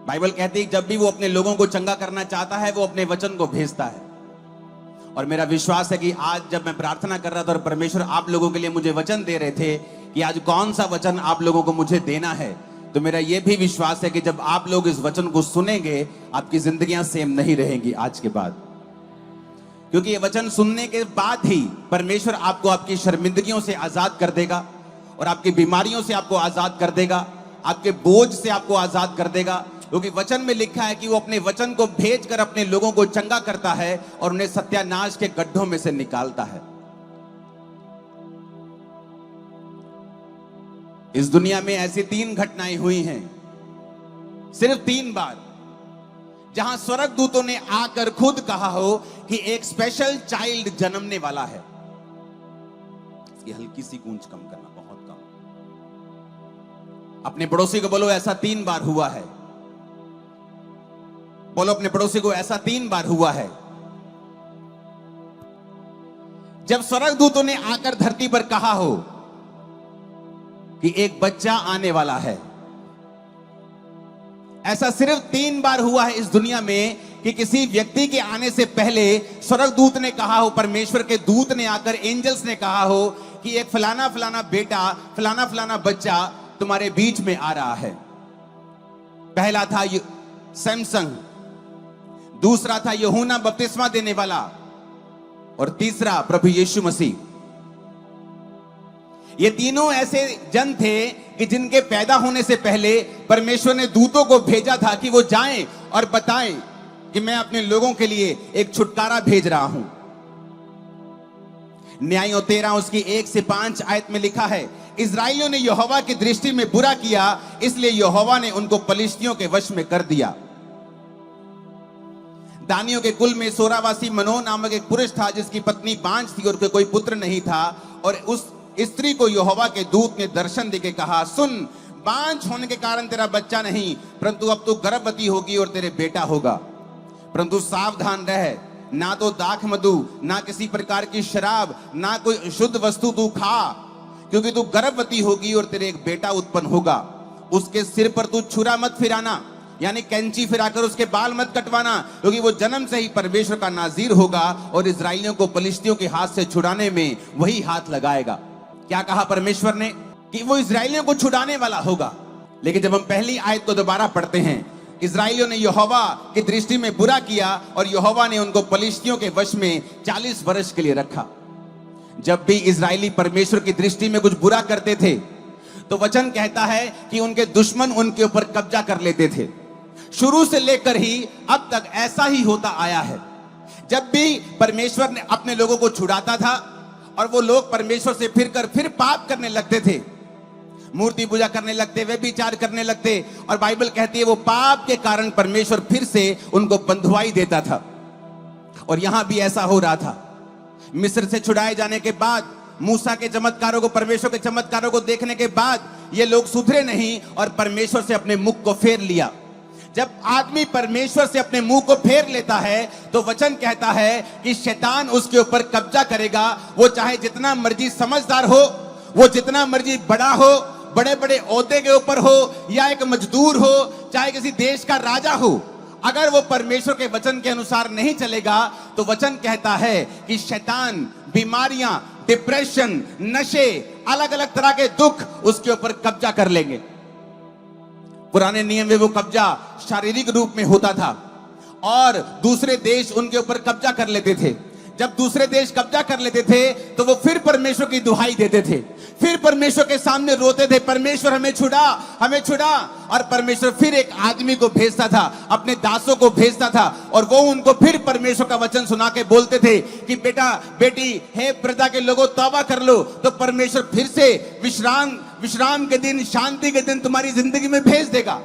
Bible कहती है जब भी वो अपने लोगों को चंगा करना चाहता है वो अपने वचन को भेजता है। और मेरा विश्वास है कि आज जब मैं प्रार्थना कर रहा था और परमेश्वर आप लोगों के लिए मुझे वचन दे रहे थे कि आज कौन सा वचन आप लोगों को मुझे देना है, तो मेरा यह भी विश्वास है कि जब आप लोग इस वचन को सुनेंगे आपकी जिंदगियां सेम नहीं रहेंगी आज के बाद। क्योंकि ये वचन सुनने के बाद ही परमेश्वर आपको आपकी शर्मिंदगियों से आजाद कर देगा और आपकी बीमारियों से आपको आजाद कर देगा, आपके बोझ से आपको आजाद कर देगा। क्योंकि वचन में लिखा है कि वो अपने वचन को भेजकर अपने लोगों को चंगा करता है और उन्हें सत्यानाश के गड्ढों में से निकालता है। इस दुनिया में ऐसी 3 घटनाएं हुई हैं, सिर्फ 3 बार, जहां स्वर्गदूतों ने आकर खुद कहा हो कि एक स्पेशल चाइल्ड जन्मने वाला है। इसकी हल्की सी गूंज कम करना, बहुत कम। अपने पड़ोसी को बोलो ऐसा 3 बार हुआ है। बोलो अपने पड़ोसी को ऐसा 3 बार हुआ है। जब स्वर्गदूतों ने आकर धरती पर कहा हो कि एक बच्चा आने वाला है। ऐसा सिर्फ 3 बार हुआ है इस दुनिया में कि किसी व्यक्ति के आने से पहले स्वर्गदूत ने कहा हो, परमेश्वर के दूत ने आकर, एंजल्स ने कहा हो कि एक फलाना फलाना बेटा, फलाना फलाना बच्चा तुम्हारे बीच में आ रहा है। पहला था सैमसंग, दूसरा था यूहन्ना बपतिस्मा देने वाला और तीसरा प्रभु यीशु मसीह। ये तीनों ऐसे जन थे कि जिनके पैदा होने से पहले परमेश्वर ने दूतों को भेजा था कि वो जाएं और बताएं कि मैं अपने लोगों के लिए एक छुटकारा भेज रहा हूं। न्यायों 13 उसकी 1 से 5 आयत में लिखा है, इस्राएलियों ने यहोवा की दृष्टि में बुरा किया, इसलिए यहोवा ने उनको पलिश्तियों के वश में कर दिया। दानियों के कुल में सोरावासी मनोह नामक एक पुरुष था जिसकी पत्नी बांझ थी और कोई पुत्र नहीं था। और उस स्त्री को यहोवा के दूत ने दर्शन देके कहा, सुन, बांझ होने के कारण तेरा बच्चा नहीं, परंतु अब तू गर्भवती होगी और तेरे बेटा होगा। परंतु सावधान रह, ना तो दाख मधु, ना किसी प्रकार की शराब, ना कोई शुद्ध वस्तु तू खा, क्योंकि तू गर्भवती होगी और तेरे एक बेटा उत्पन्न होगा। उसके सिर पर तू छुरा मत फिराना, यानी कैंची फिराकर उसके बाल मत कटवाना, क्योंकि वो जन्म से ही परमेश्वर का नाजीर होगा और इस्राएलियों को पलिश्तियों के हाथ से छुड़ाने में वही हाथ लगाएगा। क्या कहा परमेश्वर ने कि वो इस्राएलियों को छुड़ाने वाला होगा। लेकिन जब हम पहली आयत को दोबारा पढ़ते हैं, इस्राएलियों ने यहोवा की दृष्टि में बुरा किया और यहोवा ने उनको पलिश्तियों के वश में 40 वर्ष के लिए रखा। जब भी इस्राएली परमेश्वर की दृष्टि में कुछ बुरा करते थे तो वचन कहता है कि उनके दुश्मन उनके ऊपर कब्जा कर लेते थे। शुरू से लेकर ही अब तक ऐसा ही होता आया है। जब भी परमेश्वर ने अपने लोगों को छुड़ाता था और वो लोग परमेश्वर से फिर पाप करने लगते थे, मूर्ति पूजा करने लगते, व्यभिचार करने लगते, और बाइबल कहती है वो पाप के कारण परमेश्वर फिर से उनको बंधुआई देता था। और यहां भी ऐसा हो रहा था। मिस्र से छुड़ाए जाने के बाद, मूसा के चमत्कारों को, परमेश्वर के चमत्कारों को देखने के बाद ये लोग सुधरे नहीं और परमेश्वर से अपने मुख को फेर लिया। जब आदमी परमेश्वर से अपने मुंह को फेर लेता है तो वचन कहता है कि शैतान उसके ऊपर कब्जा करेगा। वो चाहे जितना मर्जी समझदार हो, वो जितना मर्जी बड़ा हो, बड़े बड़े ओहदे के ऊपर हो या एक मजदूर हो, चाहे किसी देश का राजा हो, अगर वो परमेश्वर के वचन के अनुसार नहीं चलेगा तो वचन कहता है कि शैतान, बीमारियां, डिप्रेशन, नशे, अलग अलग तरह के दुख उसके ऊपर कब्जा कर लेंगे। पुराने नियम में वो कब्जा शारीरिक रूप में होता था और दूसरे देश उनके ऊपर कब्जा कर लेते थे। जब दूसरे देश कब्जा कर लेते थे तो वो फिर परमेश्वर की दुहाई देते थे, फिर परमेश्वर के सामने रोते थे, परमेश्वर हमें छुड़ा, हमें छुड़ा। और परमेश्वर फिर एक आदमी को भेजता था, अपने दासों को भेजता था, और वो उनको फिर परमेश्वर का वचन सुना के बोलते थे कि बेटा, बेटी, हे प्रजा के लोगों, तौबा कर लो, तो परमेश्वर फिर से विश्राम के दिन, शांति के दिन तुम्हारी जिंदगी में भेज देगा।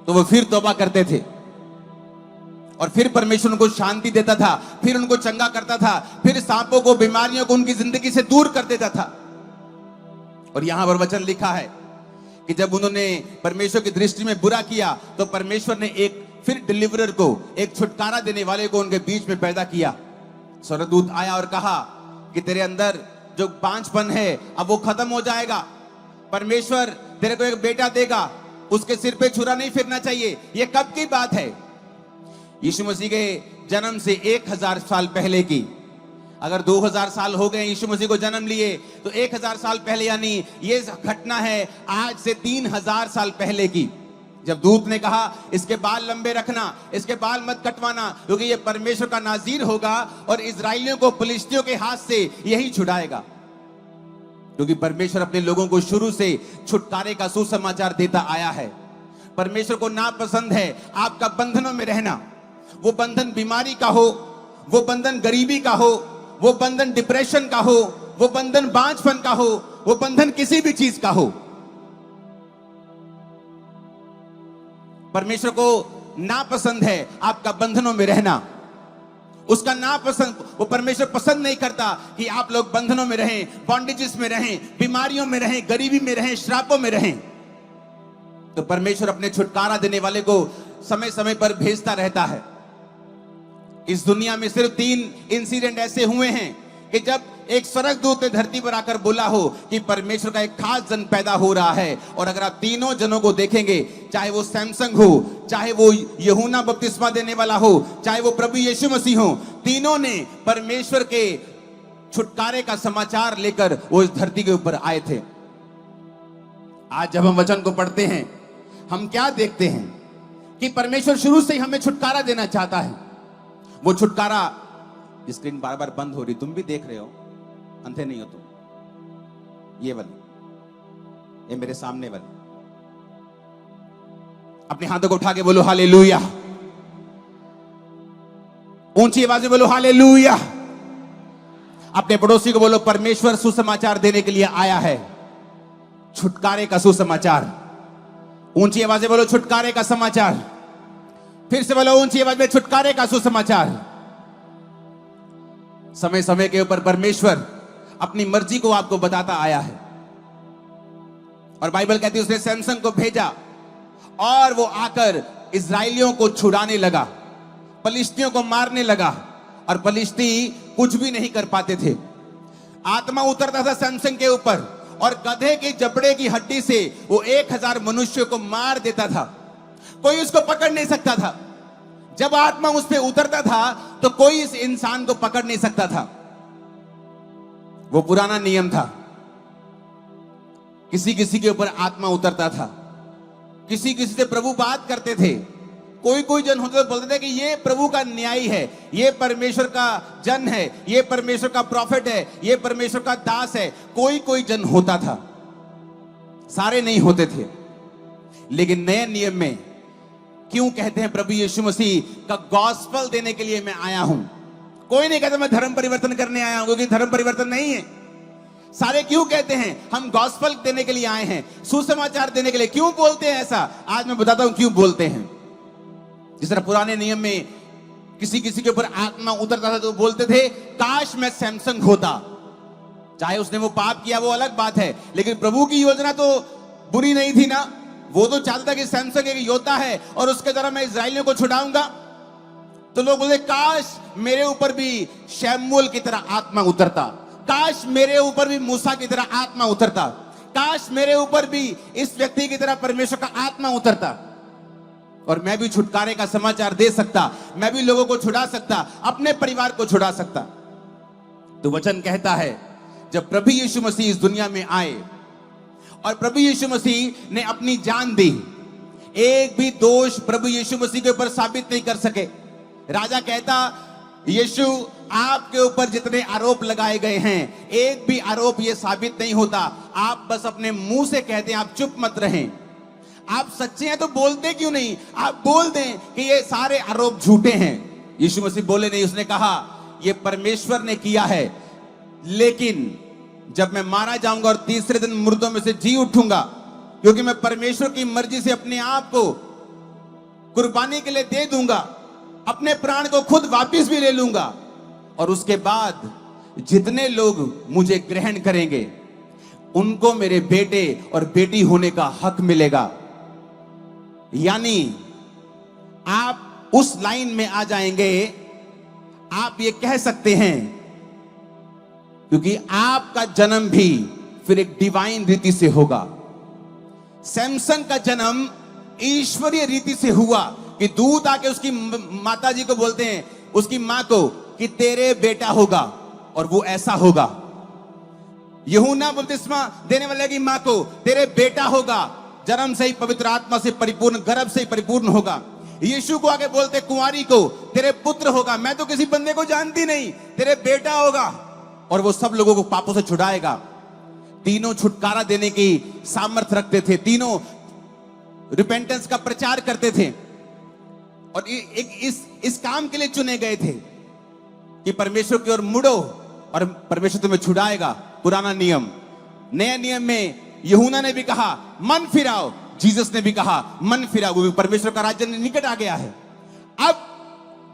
तो वो फिर तौबा करते थे और फिर परमेश्वर उनको शांति देता था, फिर उनको चंगा करता था, फिर सांपों को, बीमारियों को उनकी जिंदगी से दूर कर देता था। और यहां पर वचन लिखा है कि जब उन्होंने परमेश्वर की दृष्टि में बुरा किया तो परमेश्वर ने एक फिर डिलीवरर को, एक छुटकारा देने वाले को उनके बीच में पैदा किया। स्वर्गदूत आया और कहा कि तेरे अंदर जो बांझपन है अब वो खत्म हो जाएगा, परमेश्वर तेरे को एक बेटा देगा, उसके सिर पे छुरा नहीं फिरना चाहिए। यह कब की बात है? यीशु मसीह के जन्म से 1000 साल पहले की। अगर 2000 साल हो गए यीशु मसीह को जन्म लिए, तो 1000 साल पहले, यानी ये घटना है आज से 3000 साल पहले की, जब दूत ने कहा इसके बाल लंबे रखना, इसके बाल मत कटवाना, क्योंकि ये परमेश्वर का नाज़ीर होगा और इजराइलियों को फिलिस्तियों के हाथ से यही छुड़ाएगा। क्योंकि परमेश्वर अपने लोगों को शुरू से छुटकारे का सुसमाचार देता आया है। परमेश्वर को नापसंद है आपका बंधनों में रहना। वो बंधन बीमारी का हो, वो बंधन गरीबी का हो, वो बंधन डिप्रेशन का हो, वो बंधन बांझपन का हो, वो बंधन किसी भी चीज का हो। परमेश्वर को नापसंद है आपका बंधनों में रहना। उसका नापसंद, वो परमेश्वर पसंद नहीं करता कि आप लोग बंधनों में रहें, बॉन्डेजेस में रहें, बीमारियों में रहें, गरीबी में रहें, श्रापों में रहें। तो परमेश्वर अपने छुटकारा देने वाले को समय समय पर भेजता रहता है। इस दुनिया में सिर्फ 3 इंसिडेंट ऐसे हुए हैं कि जब एक स्वर्गदूत ने धरती पर आकर बोला हो कि परमेश्वर का एक खास जन पैदा हो रहा है। और अगर आप तीनों जनों को देखेंगे, चाहे वो सैमसंग हो, चाहे वो यूहन्ना बपतिस्मा देने वाला हो, चाहे वो प्रभु यीशु मसीह हो, तीनों ने परमेश्वर के छुटकारे का समाचार लेकर वो इस धरती के ऊपर आए थे। आज जब हम वचन को पढ़ते हैं, हम क्या देखते हैं कि परमेश्वर शुरू से ही हमें छुटकारा देना चाहता है। वो छुटकारा, स्क्रीन बार बार बंद हो रही, तुम भी देख रहे हो, अंधे नहीं हो तुम। ये वाली, ये मेरे सामने वाली, अपने हाथों को उठा के बोलो हालेलुया। ऊंची आवाज में बोलो हालेलुया। अपने पड़ोसी को बोलो परमेश्वर सुसमाचार देने के लिए आया है, छुटकारे का सुसमाचार। ऊंची आवाज में बोलो छुटकारे का समाचार। फिर से बोलो ऊंची आवाज में छुटकारे का सुसमाचार। समय समय के ऊपर परमेश्वर अपनी मर्जी को आपको बताता आया है। और बाइबल कहती है उसने सैमसन को भेजा और वो आकर इजराइलियों को छुड़ाने लगा, फलिश्तियों को मारने लगा। और फलिश्ती कुछ भी नहीं कर पाते थे। आत्मा उतरता था सैमसन के ऊपर और गधे की जबड़े की हड्डी से वो 1000 मनुष्यों को मार देता था। कोई उसको पकड़ नहीं सकता था। जब आत्मा उस पे उतरता था तो कोई इस इंसान को पकड़ नहीं सकता था। वो पुराना नियम था। किसी किसी के ऊपर आत्मा उतरता था, किसी किसी से प्रभु बात करते थे। कोई कोई जन होते तो बोलते थे कि ये प्रभु का न्यायी है, ये परमेश्वर का जन है, ये परमेश्वर का प्रॉफिट है, ये परमेश्वर का दास है। कोई कोई जन होता था, सारे नहीं होते थे। लेकिन नए नियम में क्यों कहते हैं प्रभु यीशु मसीह का गॉस्पेल देने के लिए मैं आया हूं। कोई नहीं कहता मैं धर्म परिवर्तन करने आया हूं, क्योंकि धर्म परिवर्तन नहीं है। सारे क्यों कहते हैं हम गॉस्पेल देने के लिए आए हैं, सुसमाचार देने के लिए। क्यों बोलते हैं ऐसा? आज मैं बताता हूं क्यों बोलते हैं। जिस तरह पुराने नियम में किसी किसी के ऊपर आत्मा उतरता था तो बोलते थे काश मैं सैमसंग होता। चाहे उसने वो पाप किया वो अलग बात है, लेकिन प्रभु की योजना तो बुरी नहीं थी ना। वो तो चाहता था कि सैमसंग एक योद्धा है और उसके द्वारा मैं इजराइलियों को छुड़ाऊंगा। तो लोग बोलते काश मेरे ऊपर भी शमूएल की तरह आत्मा उतरता, काश मेरे ऊपर भी मूसा की तरह आत्मा उतरता, काश मेरे ऊपर भी इस व्यक्ति की तरह परमेश्वर का आत्मा उतरता और मैं भी छुटकारे का समाचार दे सकता, मैं भी लोगों को छुड़ा सकता, अपने परिवार को छुड़ा सकता। तो वचन कहता है जब प्रभु यीशु मसीह इस दुनिया में आए और प्रभु यीशु मसीह ने अपनी जान दी, एक भी दोष प्रभु यीशु मसीह के ऊपर साबित नहीं कर सके। राजा कहता यीशु आपके ऊपर जितने आरोप लगाए गए हैं एक भी आरोप ये साबित नहीं होता। आप बस अपने मुंह से कहते हैं, आप चुप मत रहें। आप सच्चे हैं तो बोलते क्यों नहीं? आप बोल दें कि ये सारे आरोप झूठे हैं। यीशु मसीह बोले नहीं, उसने कहा ये परमेश्वर ने किया है, लेकिन जब मैं मारा जाऊंगा और तीसरे दिन मुर्दों में से जी उठूंगा, क्योंकि मैं परमेश्वर की मर्जी से अपने आप को कुर्बानी के लिए दे दूंगा, अपने प्राण को खुद वापस भी ले लूंगा और उसके बाद जितने लोग मुझे ग्रहण करेंगे उनको मेरे बेटे और बेटी होने का हक मिलेगा। यानी आप उस लाइन में आ जाएंगे, आप ये कह सकते हैं, क्योंकि आपका जन्म भी फिर एक डिवाइन रीति से होगा। सैमसन का जन्म ईश्वरीय रीति से हुआ कि दूत आके उसकी माता जी को बोलते हैं, उसकी मां को, कि तेरे बेटा होगा और वो ऐसा होगा। यूहन्ना बपतिस्मा देने वाले की मां को, तेरे बेटा होगा, जन्म से ही पवित्र आत्मा से परिपूर्ण, गर्भ से ही परिपूर्ण होगा। यीशु को आगे बोलते कुंवारी को, तेरे पुत्र होगा, मैं तो किसी बंदे को जानती नहीं, तेरे बेटा होगा और वो सब लोगों को पापों से छुड़ाएगा। तीनों छुटकारा देने की सामर्थ्य रखते थे, तीनों रिपेंटेंस का प्रचार करते थे और इस काम के लिए चुने गए थे कि परमेश्वर की ओर मुड़ो और परमेश्वर तुम्हें छुड़ाएगा। पुराना नियम। नए नियम में यूहन्ना ने भी कहा मन फिराओ, जीसस ने भी कहा मन फिराओ, वो भी परमेश्वर का राज्य निकट आ गया है। अब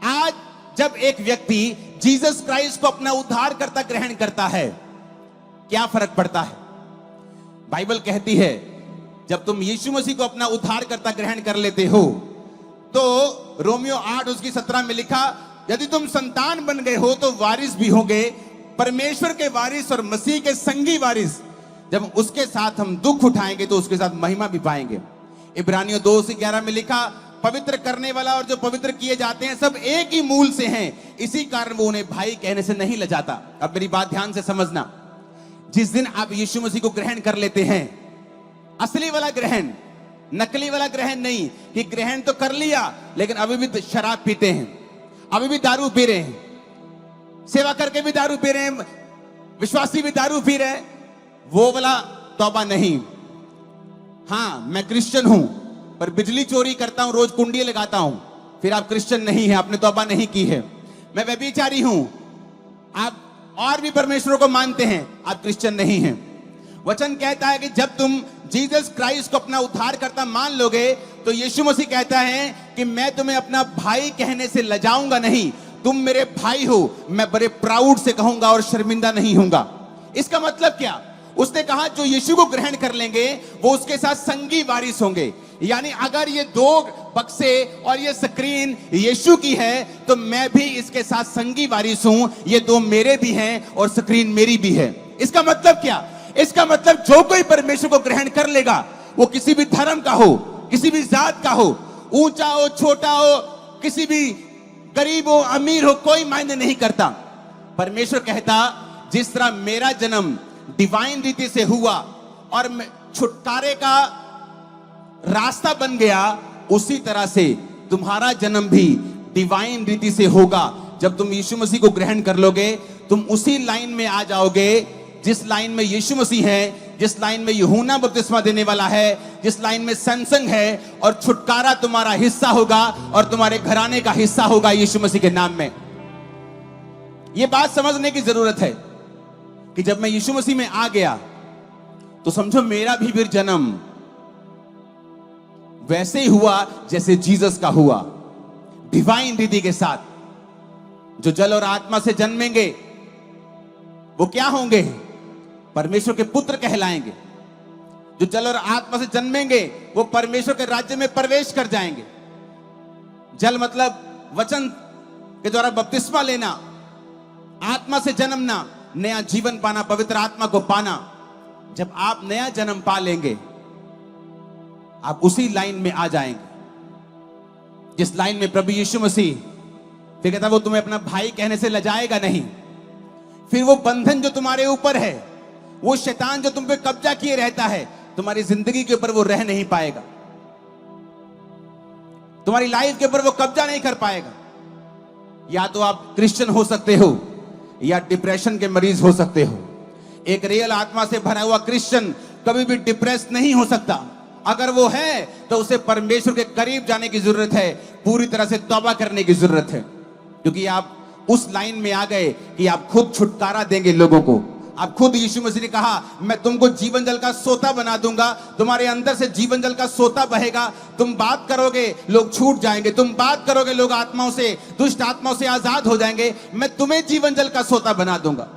आज जब एक व्यक्ति जीसस क्राइस्ट को अपना उद्धारकर्ता ग्रहण करता है, क्या फर्क पड़ता है? बाइबल कहती है जब तुम यीशु मसीह को अपना उद्धारकर्ता ग्रहण कर लेते हो तो रोमियो 8:17 में लिखा, यदि तुम संतान बन गए हो तो वारिस भी होंगे, परमेश्वर के वारिस और मसीह के संगी वारिस। जब उसके साथ हम दुख उठाएंगे तो उसके साथ महिमा भी पाएंगे। इब्रानियों 2:11 में लिखा, पवित्र करने वाला और जो पवित्र किए जाते हैं सब एक ही मूल से हैं, इसी कारण वो उन्हें भाई कहने से नहीं लजाता। अब मेरी बात ध्यान से समझना, जिस दिन आप यीशु मसीह को ग्रहण कर लेते हैं, असली वाला ग्रहण, नकली वाला ग्रहण नहीं कि ग्रहण तो कर लिया लेकिन अभी भी शराब पीते हैं, अभी भी दारू पी रहे हैं, सेवा करके भी दारू पी रहे हैं, विश्वासी भी दारू पी रहे हैं, वो वाला तौबा नहीं। हां मैं क्रिश्चियन हूं पर बिजली चोरी करता हूं, रोज कुंडी लगाता हूं, फिर आप क्रिश्चियन नहीं है, आपने तौबा नहीं की है। मैं व्यभिचारी हूं, आप और भी परमेश्वरों को मानते हैं, आप क्रिश्चियन नहीं हैं। वचन कहता है कि जब तुम जीसस क्राइस्ट को अपना उद्धारकर्ता मान लोगे तो यीशु मसीह कहता है कि मैं तुम्हें अपना भाई कहने से लजाऊंगा नहीं, तुम मेरे भाई हो, मैं बड़े प्राउड से कहूंगा और शर्मिंदा नहीं होऊंगा। इसका मतलब क्या? उसने कहा जो यीशु को ग्रहण कर लेंगे वो उसके साथ संगी वारिस होंगे। यानी अगर ये दो बक्से और ये स्क्रीन यीशु की है तो मैं भी इसके साथ संगी वारिस हूं, ये दो मेरे भी हैं और स्क्रीन मेरी भी है। इसका मतलब क्या? इसका मतलब जो कोई परमेश्वर को ग्रहण कर लेगा, वो किसी भी धर्म का हो, किसी भी जात का हो, ऊंचा हो छोटा हो, किसी भी गरीब हो अमीर हो, कोई मायने नहीं करता। परमेश्वर कहता जिस तरह मेरा जन्म डिवाइन रीति से हुआ और छुटकारे का रास्ता बन गया, उसी तरह से तुम्हारा जन्म भी डिवाइन रीति से होगा। जब तुम यीशु मसीह को ग्रहण कर लोगे तुम उसी लाइन में आ जाओगे जिस लाइन में यीशु मसीह है, जिस लाइन में यूहन्ना बपतिस्मा देने वाला है, जिस लाइन में सैमसंग है, और छुटकारा तुम्हारा हिस्सा होगा और तुम्हारे घराने का हिस्सा होगा यीशु मसीह के नाम में। यह बात समझने की जरूरत है कि जब मैं यीशु मसीह में आ गया तो समझो मेरा भी फिर जन्म वैसे ही हुआ जैसे जीसस का हुआ, डिवाइन रीति के साथ। जो जल और आत्मा से जन्मेंगे वो क्या होंगे? परमेश्वर के पुत्र कहलाएंगे। जो जल और आत्मा से जन्मेंगे वो परमेश्वर के राज्य में प्रवेश कर जाएंगे। जल मतलब वचन के द्वारा बपतिस्मा लेना, आत्मा से जन्मना, नया जीवन पाना, पवित्र आत्मा को पाना। जब आप नया जन्म पा लेंगे आप उसी लाइन में आ जाएंगे जिस लाइन में प्रभु यीशु मसीह फिर कहता वो तुम्हें अपना भाई कहने से लजाएगा नहीं। फिर वो बंधन जो तुम्हारे ऊपर है, वो शैतान जो तुम पे कब्जा किए रहता है, तुम्हारी जिंदगी के ऊपर वो रह नहीं पाएगा, तुम्हारी लाइफ के ऊपर वो कब्जा नहीं कर पाएगा। या तो आप क्रिश्चियन हो सकते हो या डिप्रेशन के मरीज हो सकते हो। एक रियल आत्मा से भरा हुआ क्रिश्चियन कभी भी डिप्रेस नहीं हो सकता। अगर वो है तो उसे परमेश्वर के करीब जाने की जरूरत है, पूरी तरह से तौबा करने की जरूरत है, क्योंकि आप उस लाइन में आ गए कि आप खुद छुटकारा देंगे लोगों को। आप खुद, यीशु मसीह ने कहा मैं तुमको जीवन जल का सोता बना दूंगा, तुम्हारे अंदर से जीवन जल का सोता बहेगा। तुम बात करोगे लोग छूट जाएंगे, तुम बात करोगे लोग आत्माओं से, दुष्ट आत्माओं से आजाद हो जाएंगे। मैं तुम्हें जीवन जल का सोता बना दूंगा।